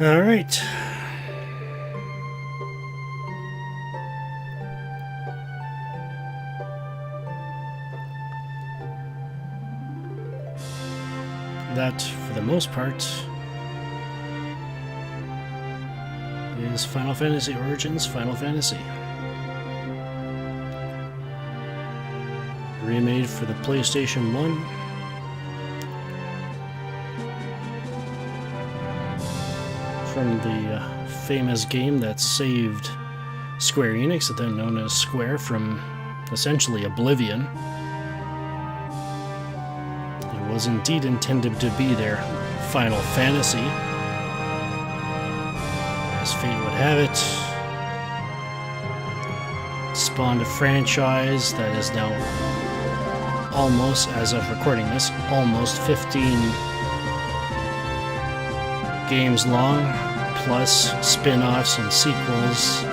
All right. That, for the most part, is Final Fantasy Origins Final Fantasy. Remade for the PlayStation 1. From the famous game that saved Square Enix, then known as Square, from essentially oblivion. It was indeed intended to be their Final Fantasy. As fate would have it, spawned a franchise that is now almost, as of recording this, almost 15 games long, plus spin-offs and sequels.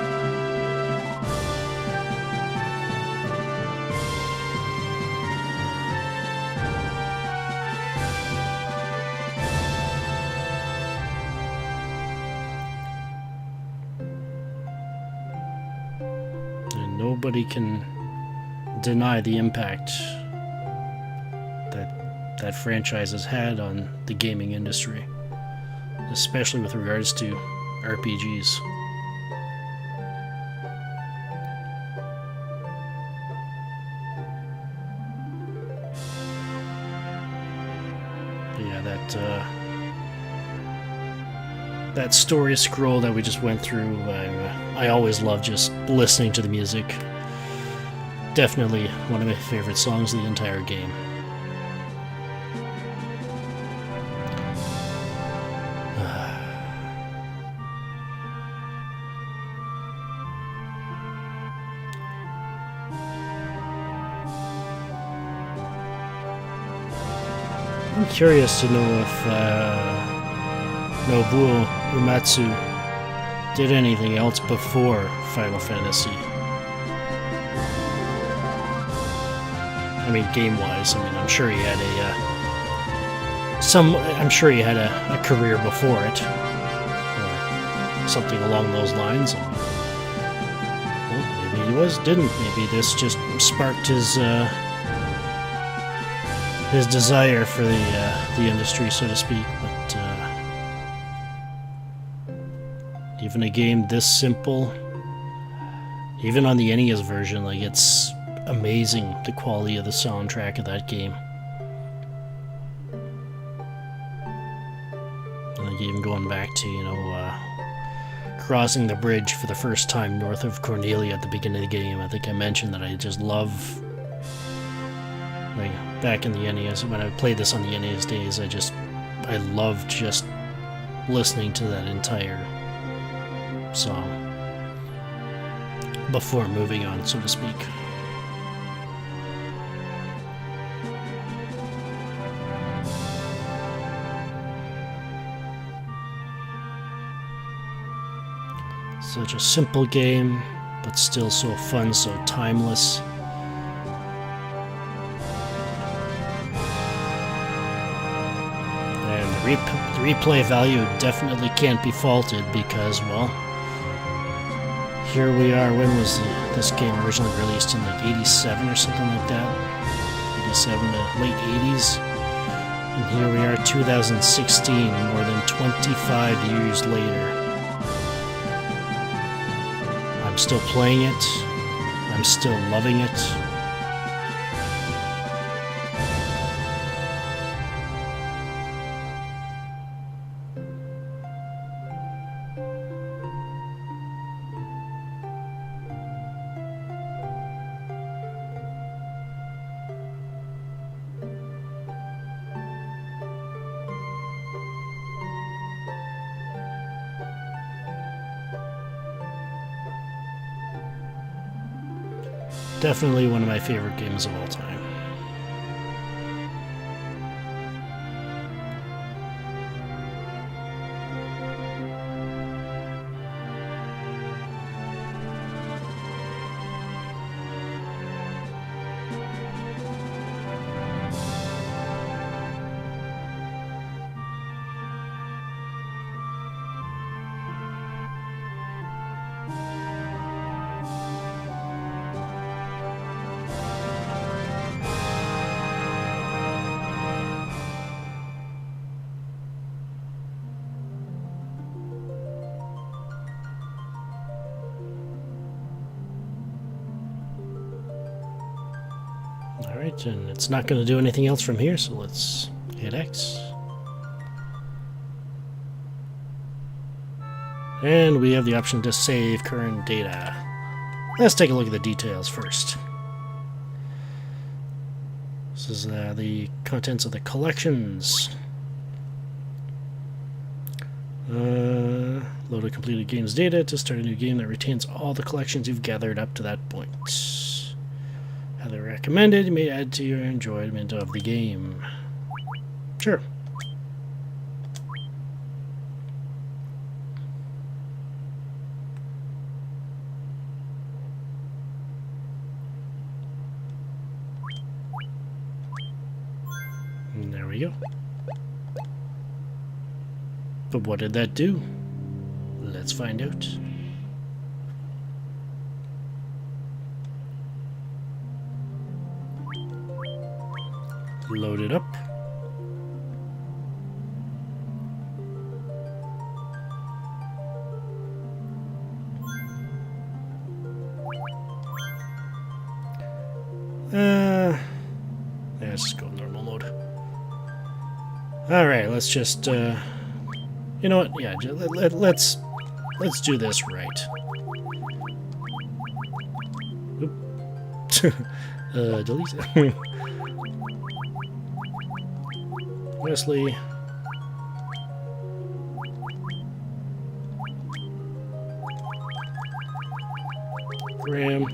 And nobody can deny the impact that franchise has had on the gaming industry, especially with regards to RPGs. But yeah, that story scroll that we just went through, I always love just listening to the music. Definitely one of my favorite songs of the entire game. I'm curious to know if Nobuo Uematsu did anything else before Final Fantasy. I mean, game-wise. I mean, I'm sure he had a career before it, or something along those lines. And, well, maybe he didn't. Maybe this just sparked his desire for the industry, so to speak. But even a game this simple, even on the NES version, like, it's amazing the quality of the soundtrack of that game. Like, even going back to, crossing the bridge for the first time north of Cornelia at the beginning of the game. I think I mentioned that I just love, like, back in the NES, when I played this on the NES days, I loved just listening to that entire song before moving on, so to speak. Such a simple game, but still so fun, so timeless. And the replay value definitely can't be faulted because, well, here we are. When was this game originally released? In like 87 or something like that? 87 to late 80s. And here we are, 2016, more than 25 years later. I'm still playing it. I'm still loving it. Definitely one of my favorite games of all time. And it's not going to do anything else from here, so let's hit X. And we have the option to save current data. Let's take a look at the details first. This is the contents of the collections. Load a completed game's data to start a new game that retains all the collections you've gathered up to that point. Highly recommended. You may add to your enjoyment of the game. Sure. And there we go. But what did that do? Let's find out. Load it up. Let's just go normal mode. Alright, let's just, you know what? Yeah, let's do this right. Oop. Delete. Wesley. Graham.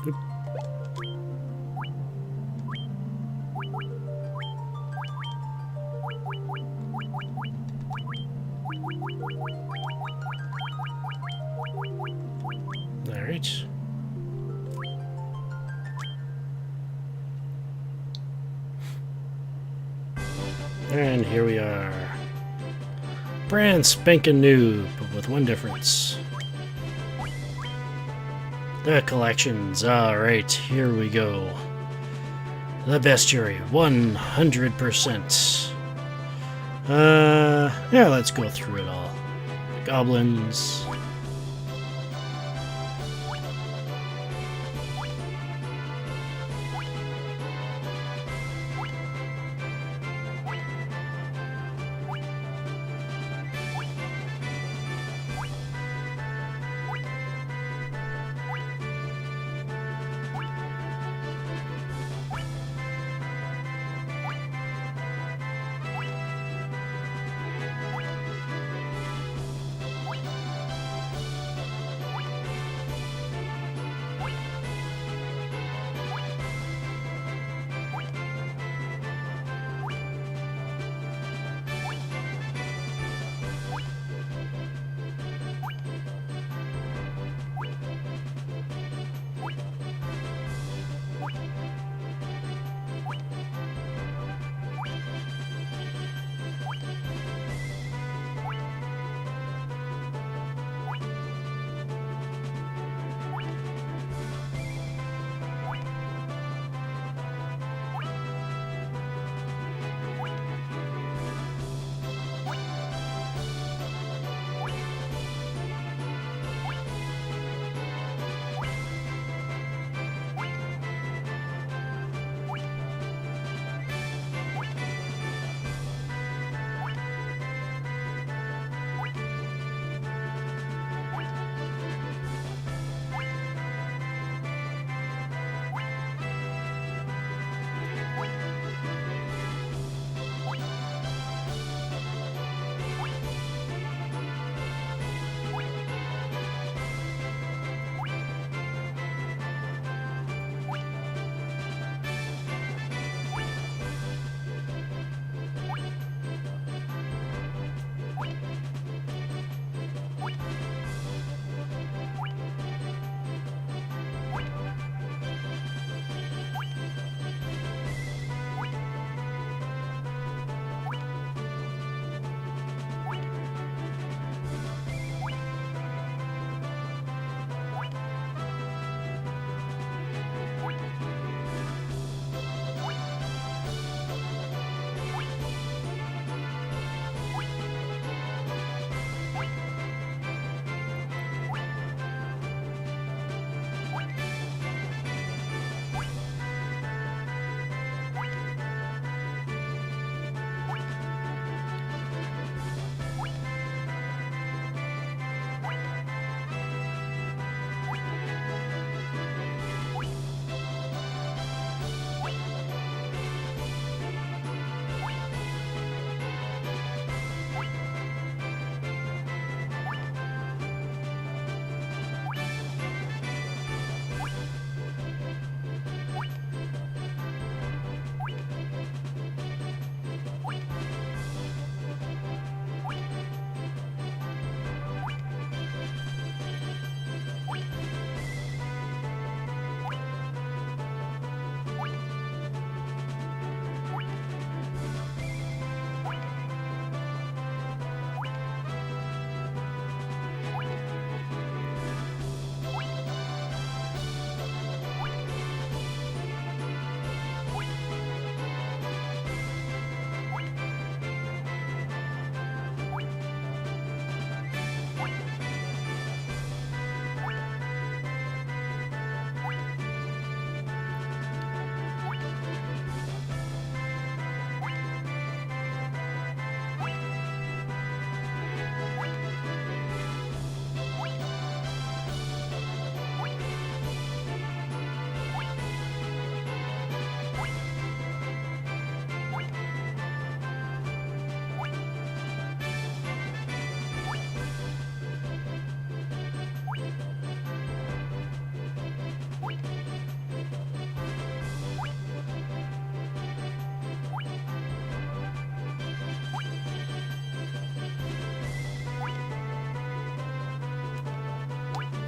Oop. All right. And here we are. Brand spanking new, but with one difference. The collections. Alright, here we go. The bestiary, 100%. Yeah, let's go through it all. Goblins.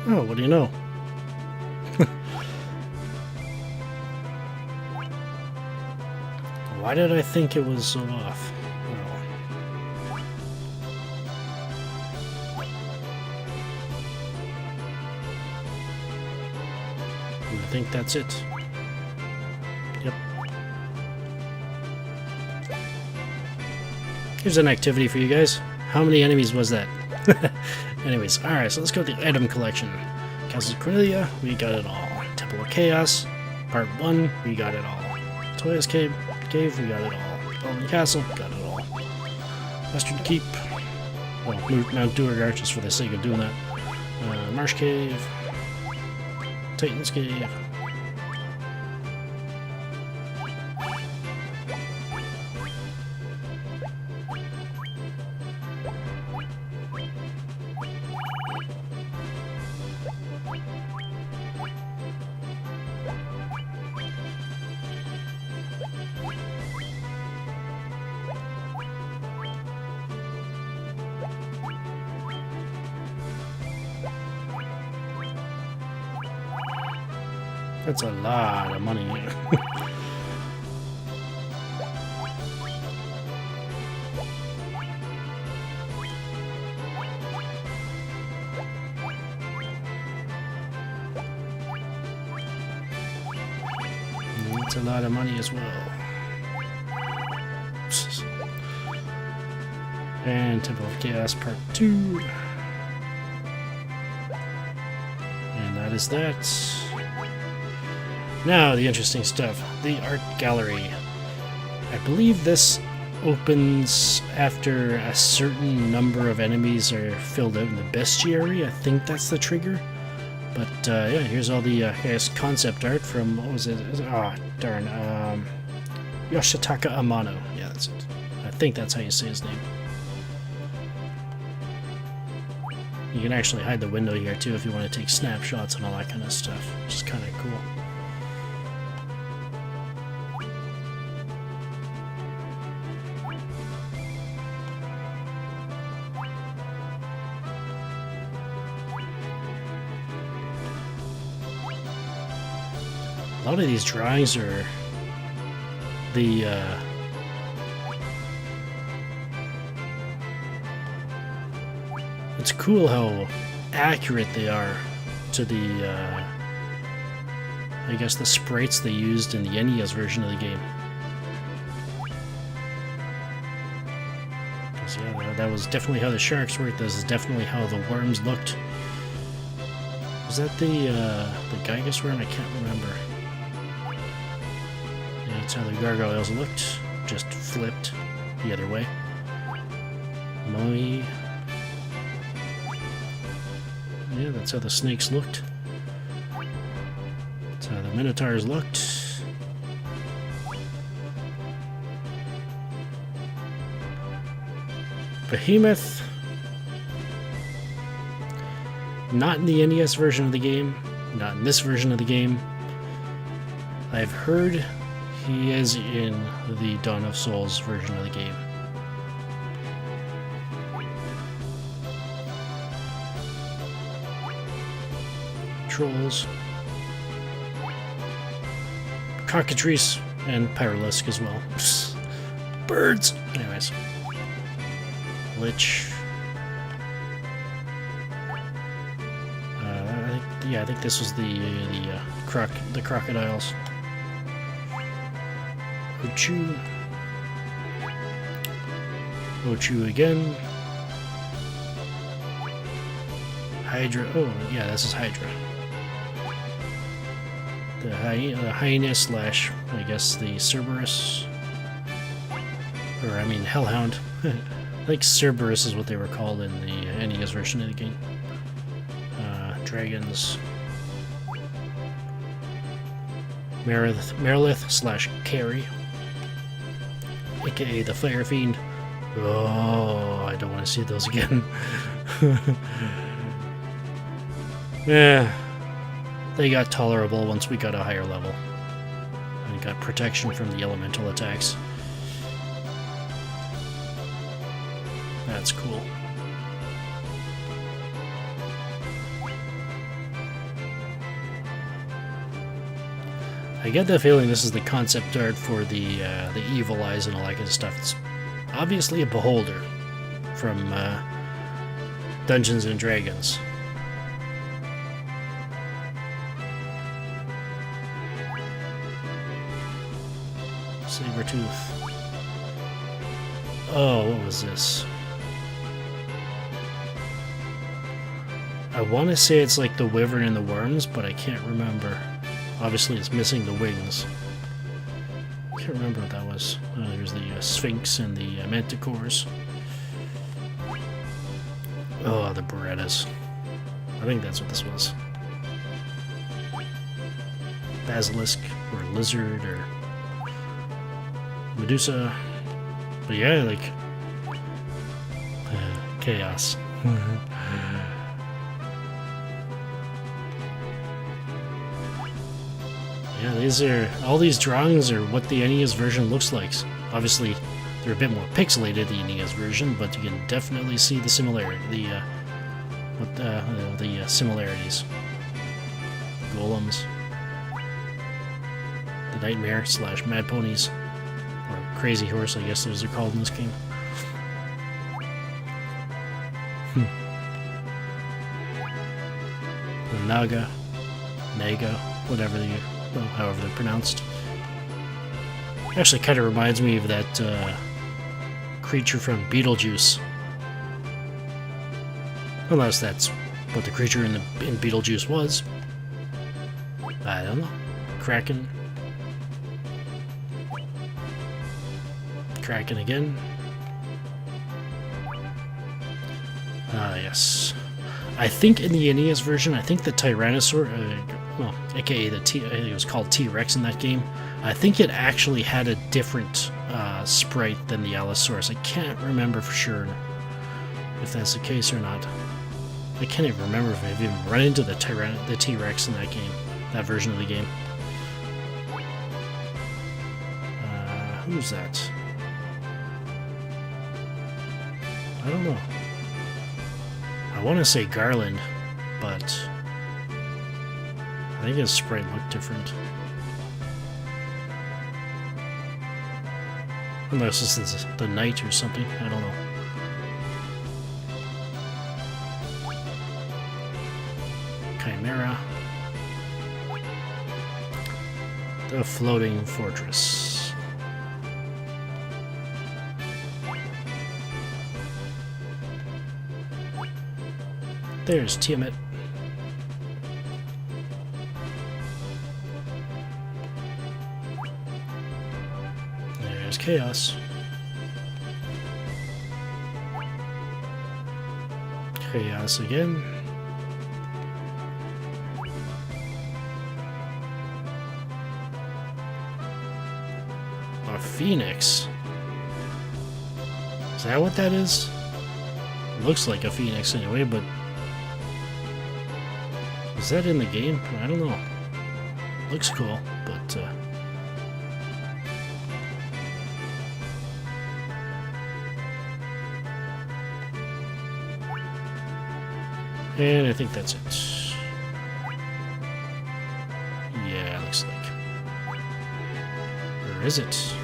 Oh, what do you know? Why did I think it was so off? Oh. I think that's it. Yep. Here's an activity for you guys. How many enemies was that? Anyways, alright, so let's go to the item collection. Castle Cornelia, we got it all. Temple of Chaos, Part 1, we got it all. Toya's Cave, we got it all. Bellman Castle, got it all. Western Keep, well, Mount Duergar just for the sake of doing that. Marsh Cave, Titan's Cave. That's a lot of money. It's a lot of money as well. And Temple of Chaos Part 2. And that is that. Now, the interesting stuff. The art gallery. I believe this opens after a certain number of enemies are filled out in the bestiary. I think that's the trigger. But, yeah, here's all the, I guess, concept art from, what was it? Ah, darn. Yoshitaka Amano. Yeah, that's it. I think that's how you say his name. You can actually hide the window here, too, if you want to take snapshots and all that kind of stuff, which is kind of cool. A lot of these drawings are the it's cool how accurate they are to the I guess the sprites they used in the NES version of the game. Because yeah, that was definitely how the sharks worked. This is definitely how the worms looked. Was that the Gygus worm? I can't remember. That's how the gargoyles looked, just flipped the other way. Moi. Yeah, that's how the snakes looked. That's how the minotaurs looked. Behemoth. Not in the NES version of the game, not in this version of the game. I've heard he is in the Dawn of Souls version of the game. Trolls. Cockatrice and Pyralisk as well. Birds! Anyways. Lich. I think this was the crocodiles. Ochu. Ochu again. Hydra. Oh, yeah, this is Hydra. The hyena slash, I guess, the Cerberus. Or, I mean, Hellhound. I think Cerberus is what they were called in the NES version of the game. Dragons. Merilith slash Carrie. AKA the Fire Fiend. Oh, I don't want to see those again. Yeah, they got tolerable once we got a higher level. And got protection from the elemental attacks. That's cool. I get the feeling this is the concept art for the evil eyes and all that kind of stuff. It's obviously a beholder from Dungeons and Dragons. Sabertooth. Oh, what was this? I want to say it's like the Wyvern and the Worms, but I can't remember. Obviously, it's missing the wings. I can't remember what that was. There's the Sphinx and the Manticores. Oh, the Berettas. I think that's what this was. Basilisk, or Lizard, or Medusa. But yeah, like... chaos. Yeah, all these drawings are what the NES version looks like. Obviously, they're a bit more pixelated, the NES version, but you can definitely see the similarity, the similarities. Golems, the Nightmare / Mad Ponies, or Crazy Horse, I guess those are called in this game. The Naga, whatever however they're pronounced. Actually, kind of reminds me of that creature from Beetlejuice. Unless that's what the creature in Beetlejuice was. I don't know. Kraken. Kraken again. Ah, yes. I think in the NES version, I think the Tyrannosaur, well, aka I think it was called T-Rex in that game, I think it actually had a different sprite than the Allosaurus. I can't remember for sure if that's the case or not. I can't even remember if I've even run into the T-Rex in that game, that version of the game. Who's that? I don't know. I want to say Garland, but I think his sprite looked different. Unless this is the Knight or something, I don't know. Chimera. The Floating Fortress. There's Tiamat. There's Chaos. Chaos again. A phoenix. Is that what that is? Looks like a phoenix anyway, but is that in the game? I don't know. Looks cool, but and I think that's it. Yeah, looks like. Or is it?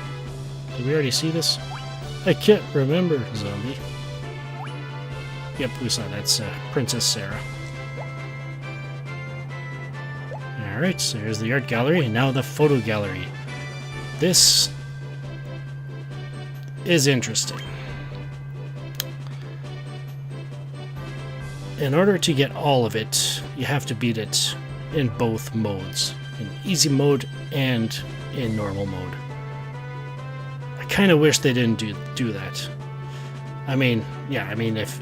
Did we already see this? I can't remember, zombie. Yep, we saw that's Princess Sarah. Alright, so here's the art gallery, and now the photo gallery. This is interesting. In order to get all of it, you have to beat it in both modes. In easy mode and in normal mode. I kind of wish they didn't do that. I mean, yeah, I mean, if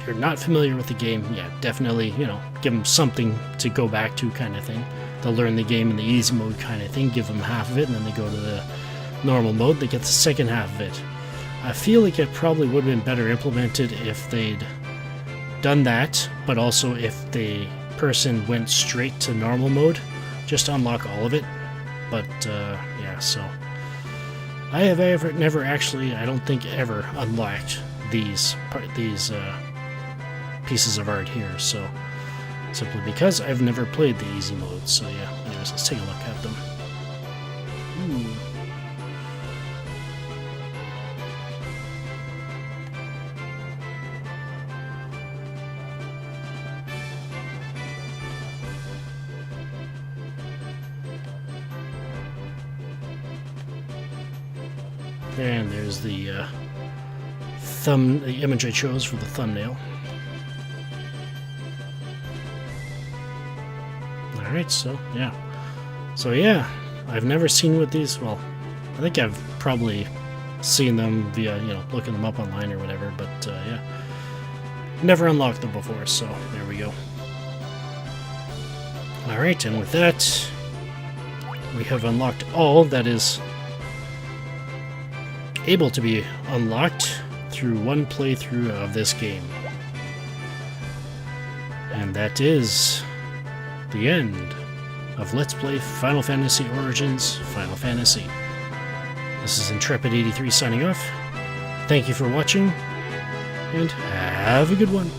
you're not familiar with the game, yeah, definitely, you know, give them something to go back to kind of thing. They'll learn the game in the easy mode kind of thing, give them half of it, and then they go to the normal mode, they get the second half of it. I feel like it probably would have been better implemented if they'd done that, but also if the person went straight to normal mode, just to unlock all of it. But, yeah, so I have never actually, I don't think ever unlocked these pieces of art here, so simply because I've never played the easy mode. So yeah, anyways, let's take a look at them. Ooh. And there's the the image I chose for the thumbnail. Alright, so yeah, I've never seen what these, well, I think I've probably seen them via, looking them up online or whatever, but yeah, never unlocked them before, so there we go. Alright, and with that, we have unlocked all that is able to be unlocked through one playthrough of this game. And that is the end of Let's Play Final Fantasy Origins Final Fantasy. This is Intrepid83 signing off. Thank you for watching, and have a good one.